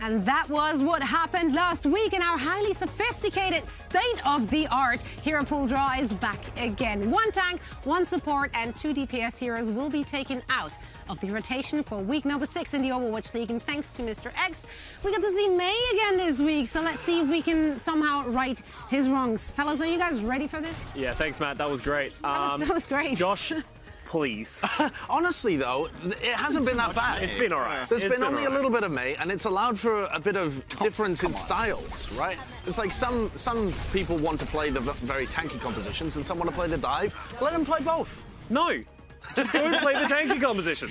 And that was what happened last week in our highly sophisticated state-of-the-art hero pool draw is back again. 1 tank, 1 support and 2 DPS heroes will be taken out of the rotation for week number 6 in the Overwatch League. And thanks to Mr. X, we got to see May again this week. So let's see if we can somehow right his wrongs. Fellas, are you guys ready for this? Yeah, thanks, Matt. That was great. That was great. Josh, please. Honestly, though, it hasn't been that bad. It's been all right. There's been only a little bit of May, and it's allowed for a bit of difference in styles, right? It's like some people want to play the very tanky compositions, and some want to play the dive. Let them play both. No. Just go and play the tanky composition.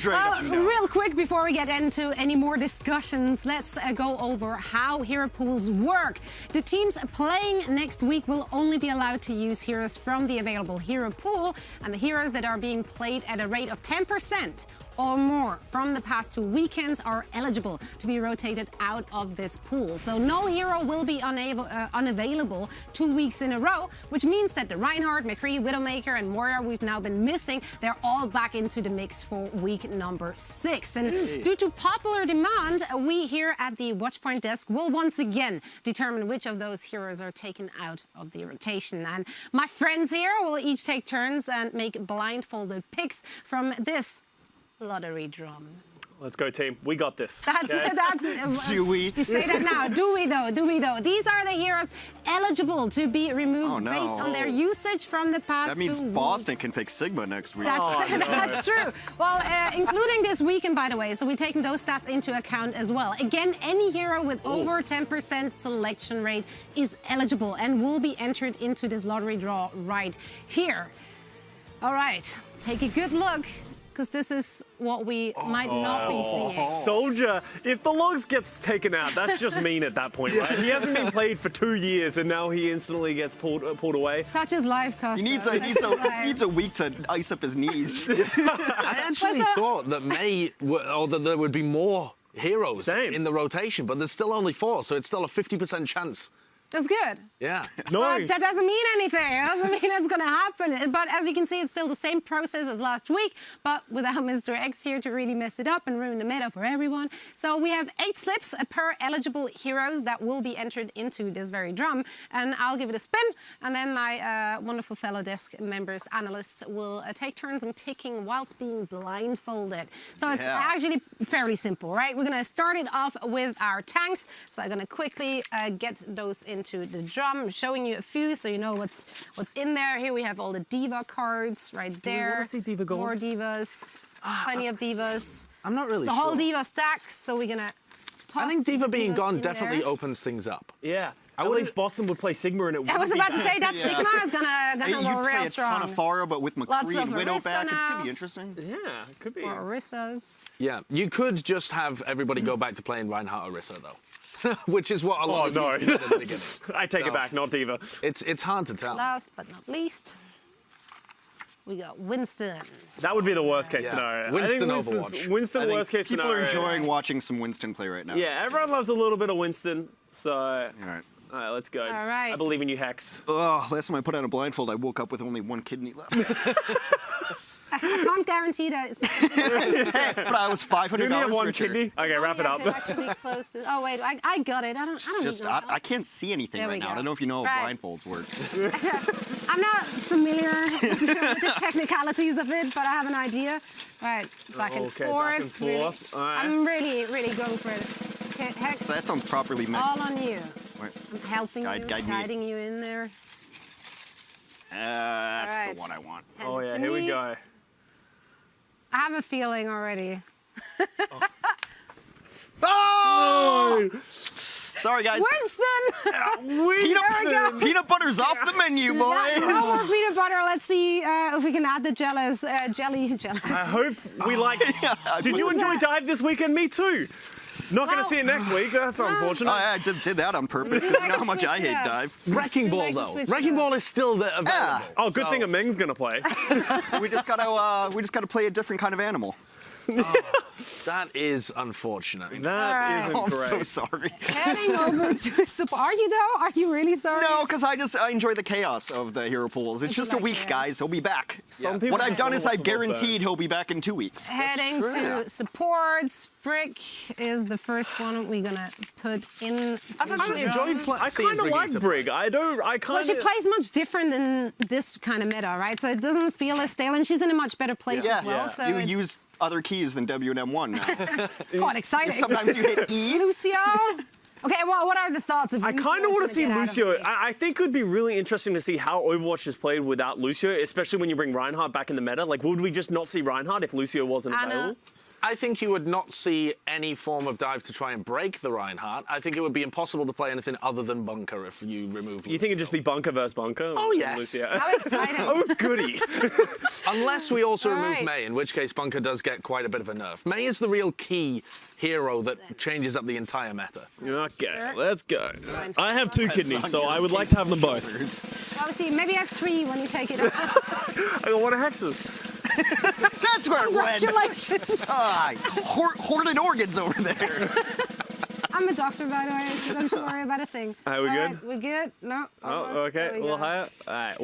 Real quick, before we get into any more discussions, let's go over how hero pools work. The teams playing next week will only be allowed to use heroes from the available hero pool, and the heroes that are being played at a rate of 10% or more from the past 2 weekends are eligible to be rotated out of this pool. So no hero will be unavailable 2 weeks in a row, which means that the Reinhardt, McCree, Widowmaker and Moira we've now been missing, they're all back into the mix for week number 6. And due to popular demand, we here at the Watchpoint desk will once again determine which of those heroes are taken out of the rotation. And my friends here will each take turns and make blindfolded picks from this lottery drum. Let's go, team. We got this. Do we? You say that now. Do we though? Do we though? These are the heroes eligible to be removed based on their usage from the past 2 weeks. That means Boston can pick Sigma next week. That's true. Well, including this weekend, by the way, so we're taking those stats into account as well. Again, any hero with over 10% selection rate is eligible and will be entered into this lottery draw right here. All right, take a good look, because this is what we might not be seeing. Soldier, if the logs gets taken out, that's just mean at that point, right? He hasn't been played for 2 years and now he instantly gets pulled away. Such is life, Costa. He needs a week to ice up his knees. I actually thought that that there would be more heroes in the rotation, but there's still only 4, so it's still a 50% chance. That's good. Yeah. No. But that doesn't mean anything. It doesn't mean it's going to happen. But as you can see, it's still the same process as last week, but without Mr. X here to really mess it up and ruin the meta for everyone. So we have 8 slips per eligible heroes that will be entered into this very drum. And I'll give it a spin, and then my wonderful fellow desk members, analysts, will take turns in picking whilst being blindfolded. So it's actually fairly simple, right? We're going to start it off with our tanks. So I'm going to quickly get those into the drum. I'm showing you a few so you know what's in there. Here we have all the diva cards right there. Do we want to see diva gold? More divas, plenty of divas. I'm not really sure. The whole diva stack, so we're gonna toss. I think diva being gone definitely there. Opens things up. Yeah. At least Boston would play Sigma and it would I was about to say that Sigma is gonna go real strong. You play a ton of Pharah, but with McCree and Widow back, it could be interesting. Yeah, it could be. Or Orissas. Yeah, you could just have everybody go back to playing Reinhardt Orisa, though. Which is what a lot of people did at the beginning. I take it back, not Diva. It's hard to tell. Last but not least, we got Winston. That would be the worst case scenario. Winston I think Overwatch. Winston worst case scenario. People are enjoying watching some Winston play right now. Yeah, everyone loves a little bit of Winston, so... All right, let's go. All right. I believe in you, Hex. Last time I put on a blindfold, I woke up with only 1 kidney left. I can't guarantee that. Hey, but I was $500 Do you only have 1 richer. kidney? Okay, wrap it up. Actually close to, oh wait, I got it. I can't see anything right now. I don't know if you know how blindfolds work. I'm not familiar with the technicalities of it, but I have an idea. All right, back and forth. Back and forth. Really, all right. I'm really going for it. Okay, Hex. That sounds properly mixed. All on you. Right. I'm helping you, guiding you in there. That's the one I want. Oh yeah, here we go. I have a feeling already. Oh! Sorry, guys. Winston! Peanut butter's off the menu, boys. No more peanut butter. Let's see if we can add the jelly. I hope we like it. Did you enjoy Dive this weekend? Me too. Not going to see it next week. That's unfortunate. I did that on purpose because you know how much I hate Dive. Wrecking Ball, though. Wrecking Ball is still available. Oh, good thing a Ming's going to play. We just gotta play a different kind of animal. That is unfortunate. That isn't I'm great. so sorry. Heading over to support. Are you though? Are you really sorry? No, because I enjoy the chaos of the hero pools. It's just a like week, chaos. guys. He'll be back. Some people What I've just done wanna is watch I've them all burn. guaranteed he'll be back in 2 weeks. Heading to supports. Brick is the first one we're gonna put in. I've actually enjoyed playing. I kind of like Brig. I kind Well, she of. plays much different in this kind of meta, right? So it doesn't feel as stale, and she's in a much better place as well. Yeah. So You it's use other keys than W and M1 now. quite exciting. Sometimes you hit E. Lucio. Okay, well, what are the thoughts of I Lucio? kind of want to see gonna get out of Lucio. this? I think it would be really interesting to see how Overwatch is played without Lucio, especially when you bring Reinhardt back in the meta. Like, would we just not see Reinhardt if Lucio wasn't Anna. available? I think you would not see any form of dive to try and break the Reinhardt. I think it would be impossible to play anything other than bunker if you remove Lucio. You think it'd just be bunker versus bunker? Oh, yes. Lucio? How exciting. Oh, goody. Unless we also All remove right. May, in which case bunker does get quite a bit of a nerf. May is the real key hero that changes up the entire meta. Okay, let's go. I have 2 kidneys, so I would like to have them both. Obviously, maybe I have 3 when you take it off. I got 1 of Hexes. That's where it went. Congratulations. Hoarded organs over there. I'm a doctor, by the way, so don't you worry about a thing. Are we All good? right, we good? No. Oh, almost. okay. There A we little go. higher. All right,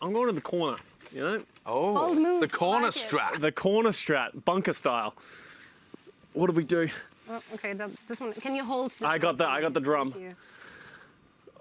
I'm going to the corner, you know? Oh, Bold move, the corner I like it. strat. The corner strat, bunker style. What do we do? Oh, okay, this one. Can you hold? I got the drum. Thank you.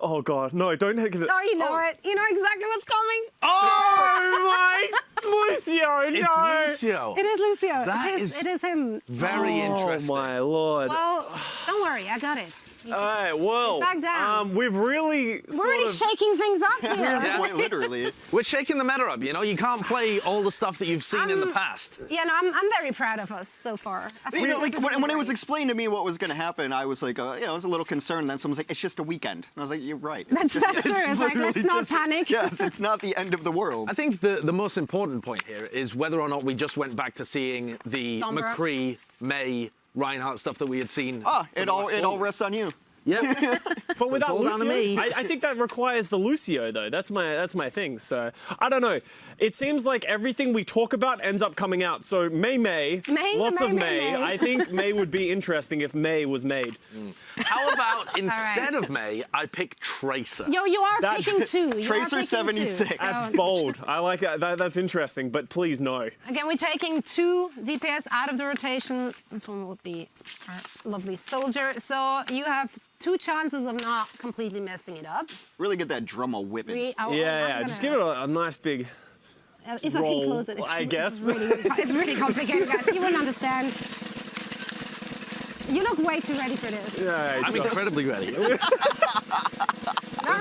Oh, God. No, don't hit it. Oh, you know it. You know exactly what's coming. Oh, my Lucio, It's no. Lucio. It is Lucio. That it is it is him. Very Oh, interesting. my Lord. Well, don't worry, I got it. You All right, well, Back down. we've really We're sort already of... shaking things up here. Quite literally. We're shaking the meta up, you know? You can't play all the stuff that you've seen in the past. Yeah, no, I'm very proud of us so far. I think You know, this like, is when it was great. explained to me what was going to happen, I was like, I was a little concerned. Then someone's like, it's just a weekend. And I was like, you're right. That's true. It's like, let's literally not just- panic. Yes, it's not the end of the world. I think the most important point here is whether or not we just went back to seeing the Sombra. McCree, May, Reinhardt stuff that we had seen. It all rests on you. Yeah. But without all down to Lucio, me. I think that requires the Lucio, though. That's my thing. So, I don't know. It seems like everything we talk about ends up coming out. So, May, lots of May. May. I think May would be interesting if May was made. How about instead of May, I pick Tracer? Yo, you are That- picking 2. You are Tracer picking 76. 2, so- That's bold. I like that. That's interesting, but please no. Again, we're taking 2 DPS out of the rotation. This one will be our lovely soldier. So you have 2 chances of not completely messing it up. Really get that drum a whipping. Yeah, just give it a nice big... If I roll, can close it, I guess. it's really complicated, guys. You wouldn't understand. You look way too ready for this. Yeah, I'm incredibly ready. Not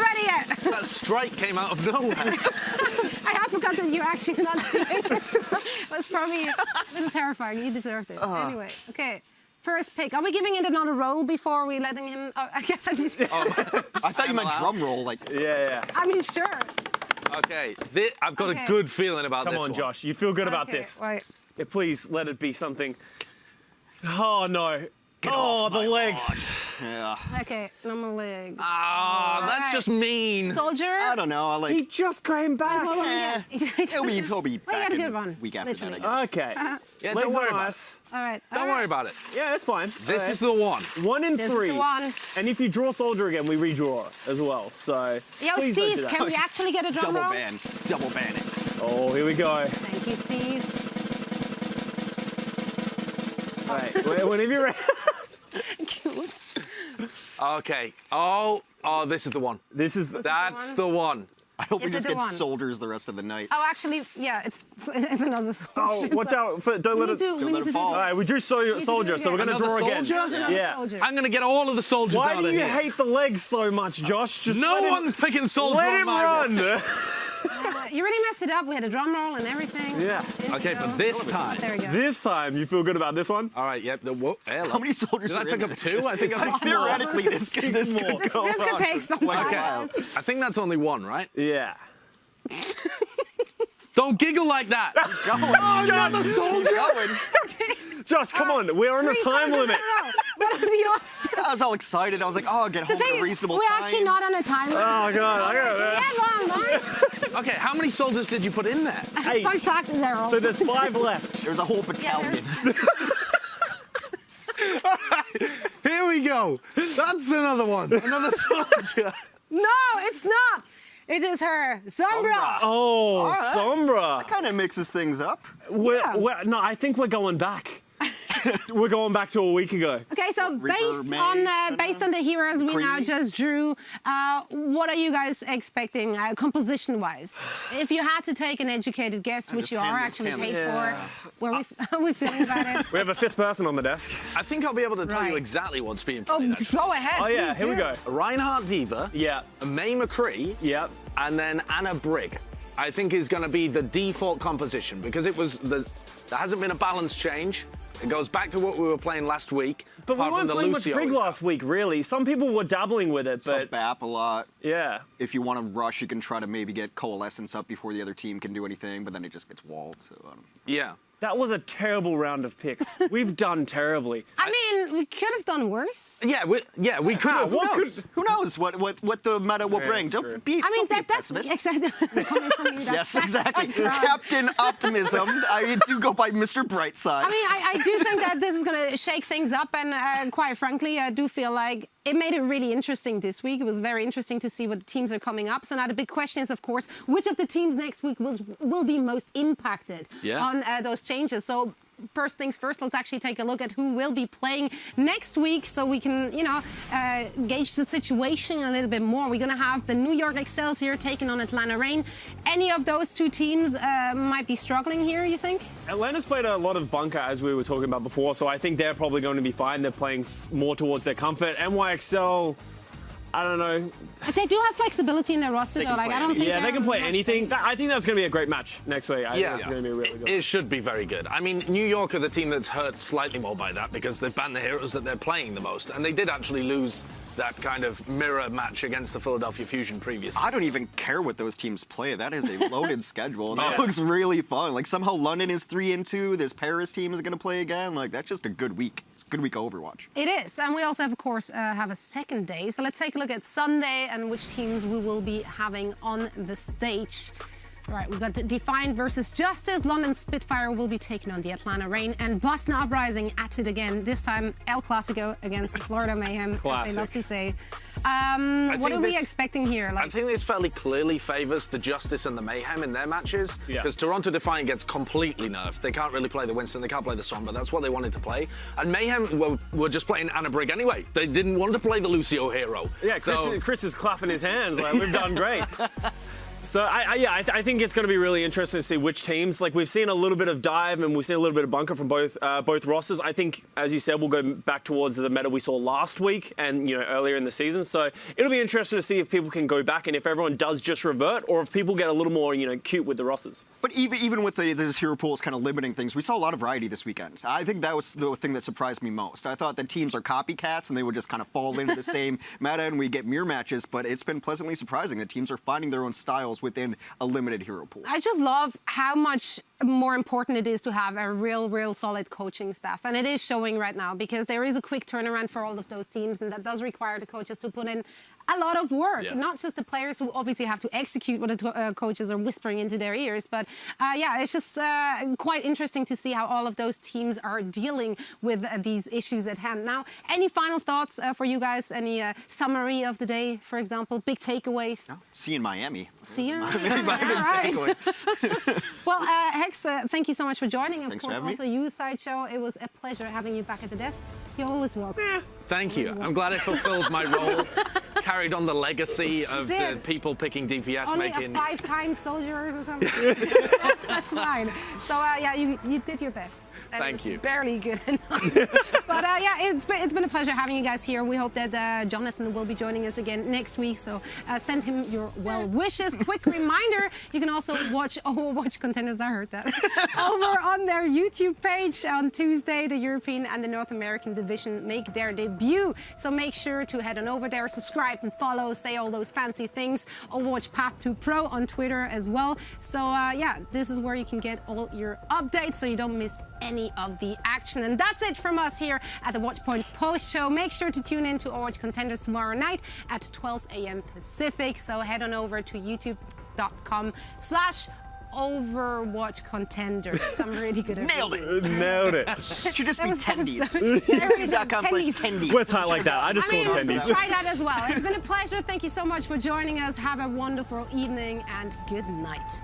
ready yet. That strike came out of nowhere. I forgot that you're actually not seeing it. It was probably a little terrifying. You deserved it. Anyway, okay. First pick. Are we giving it another roll before we letting him? Oh, I guess I need to. I thought you meant allowed? drum roll. Like, yeah. I mean, sure. Okay, I've got Okay. a good feeling about Come this on, one. Josh. You feel good about Okay, this. Wait. Yeah, please let it be something. Oh, no. off the my legs. yeah. Okay, normal leg. Ah, that's Alright. just mean. Soldier. I don't know. I like. He just came back. Hold on, Eh, he'll be Well, you back had a in good one, week after literally. that, I guess. Okay. Yeah, Legs don't worry are about it. nice. All right. Don't worry about it. Yeah, it's fine. This is the one. 1 in This 3. is the one. And if you draw soldier again, we redraw as well. So Yo, please don't do Steve, that. can we actually get a drum Double roll? ban. Double ban it. Oh, here we go. Thank you, Steve. All right, whenever you're ready. Oops. Okay. Oh, this is the one. This is That's the one. I hope we Is it just the get one? soldiers the rest of the night. Oh, actually, yeah, it's another soldier. Oh, watch out! Don't We let need it. to, we let need it to do fall. All right, we drew soldier, so we're gonna Another draw again. soldier? There's another Yeah. soldier. I'm gonna get all of the soldiers Why out do of you here. hate the legs so much, Josh? Just No let him, one's picking soldier let on him my run. You really messed it up. We had a drum roll and everything. Yeah. Didn't Okay, go. but this time. There we go. This time, you feel good about this one? All right. Yep. Hello. How many soldiers Did I are pick in up it? 2? I think I picked Theoretically, this could Six go more. This could on take some for quite a time. while. I think that's only 1, right? Yeah. Don't giggle like that. Another soldier. Going. Josh, come on. We're on a 3 time soldiers in limit. a row. What are the odds? I was all excited. I was like, oh, I'll get home at a reasonable we're time. actually not on a time limit. Oh God, I got that. Yeah, wrong, Okay, how many soldiers did you put in there? 8. Fun fact, they're all So there's soldiers. 5 left. There's a whole Yeah, battalion. there's Here we go. That's another one. Another soldier. No, it's not. It is her, Sombra. Oh, right. Sombra. That kind of mixes things up. No, I think we're going back. We're going back to a week ago. Okay, so based on the heroes we now just drew, what are you guys expecting composition-wise? If you had to take an educated guess, which you are actually paid for, where are we feeling about it? We have a fifth person on the desk. I think I'll be able to tell you exactly what's being played. Go ahead. Oh yeah, here we go. Reinhardt Diva. Yeah. May McCree. Yeah. And then Anna Brigg, I think is going to be the default composition because there hasn't been a balance change. It goes back to what we were playing last week. But we weren't playing with Brigg last week, really. Some people were dabbling with it, but... Bap a lot. Yeah. If you want to rush, you can try to maybe get Coalescence up before the other team can do anything, but then it just gets walled, so... Yeah. That was a terrible round of picks. We've done terribly. I mean, we could have done worse. Yeah, we could have. Who knows what the meta will bring? Don't be that's exactly coming from you. Yes, exactly. Captain Optimism. I do go by Mr. Brightside. I mean, I do think that this is going to shake things up, and quite frankly, I do feel like it made it really interesting this week. It was very interesting to see what the teams are coming up. So now the big question is, of course, which of the teams next week will be most impacted on those changes. So first things first, let's actually take a look at who will be playing next week so we can, gauge the situation a little bit more. We're going to have the New York Excelsior taking on Atlanta Reign. Any of those two teams might be struggling here, you think? Atlanta's played a lot of bunker, as we were talking about before, so I think they're probably going to be fine. They're playing more towards their comfort. NYXL, I don't know. They do have flexibility in their roster, though. Like, I don't think they can play anything. I think that's going to be a great match next week. I think it's going to be really good. It should be very good. I mean, New York are the team that's hurt slightly more by that because they've banned the heroes that they're playing the most. And they did actually lose that kind of mirror match against the Philadelphia Fusion previously. I don't even care what those teams play. That is a loaded schedule. And that looks really fun. Like, somehow London is 3-2. This Paris team is going to play again. Like, that's just a good week. It's a good week of Overwatch. It is. And we also, of course, have a second day. So let's take a look at Sunday and which teams we will be having on the stage. All right, we've got Defiant versus Justice. London Spitfire will be taking on the Atlanta Reign, and Boston Uprising at it again. This time, El Clasico against Florida Mayhem, as they love to say. What are we expecting here? I think this fairly clearly favours the Justice and the Mayhem in their matches, because Toronto Defiant gets completely nerfed. They can't really play the Winston, they can't play the Sombra. That's what they wanted to play. And Mayhem were just playing Anna Brigg anyway. They didn't want to play the Lucio hero. Yeah, Chris is clapping his hands like, we've done great. So, I think it's going to be really interesting to see which teams. Like, we've seen a little bit of dive and we've seen a little bit of bunker from both rosters. I think, as you said, we'll go back towards the meta we saw last week and, earlier in the season. So, it'll be interesting to see if people can go back and if everyone does just revert or if people get a little more, cute with the rosters. But even with this hero pools kind of limiting things, we saw a lot of variety this weekend. I think that was the thing that surprised me most. I thought that teams are copycats and they would just kind of fall into the same meta and we get mirror matches, but it's been pleasantly surprising that teams are finding their own styles within a limited hero pool. I just love how much more important it is to have a real solid coaching staff, and it is showing right now because there is a quick turnaround for all of those teams, and that does require the coaches to put in a lot of work, not just the players who obviously have to execute what the coaches are whispering into their ears, but it's just quite interesting to see how all of those teams are dealing with these issues at hand. Now, any final thoughts for you guys? Any summary of the day, for example? Big takeaways? See you in Miami. See you? Right. Well, Hex, thank you so much for joining. Of Thanks course, also you, Sideshow. It was a pleasure having you back at the desk. You're always welcome. Thank you. I'm glad I fulfilled my role, carried on the legacy of the people picking DPS, Only making... a 5-time soldiers or something. that's fine. So, you did your best. And Thank you. Barely good enough. But, it's been a pleasure having you guys here. We hope that Jonathan will be joining us again next week. So, send him your well wishes. Quick reminder, you can also watch Overwatch Contenders, I heard that, over on their YouTube page. On Tuesday, the European and the North American division make their debut. So make sure to head on over there, subscribe and follow, say all those fancy things. Overwatch Path to Pro on Twitter as well. So this is where you can get all your updates so you don't miss any of the action. And that's it from us here at the Watchpoint Post Show. Make sure to tune in to Overwatch Contenders tomorrow night at 12 a.m. Pacific. So head on over to youtube.com/Overwatch Overwatch contenders. Some really good. Nailed it. Nailed it. Should just be That was tendies. there we go, Tendies. We're tight like that. I just call them let's tendies. try that as well. It's been a pleasure. Thank you so much for joining us. Have a wonderful evening and good night.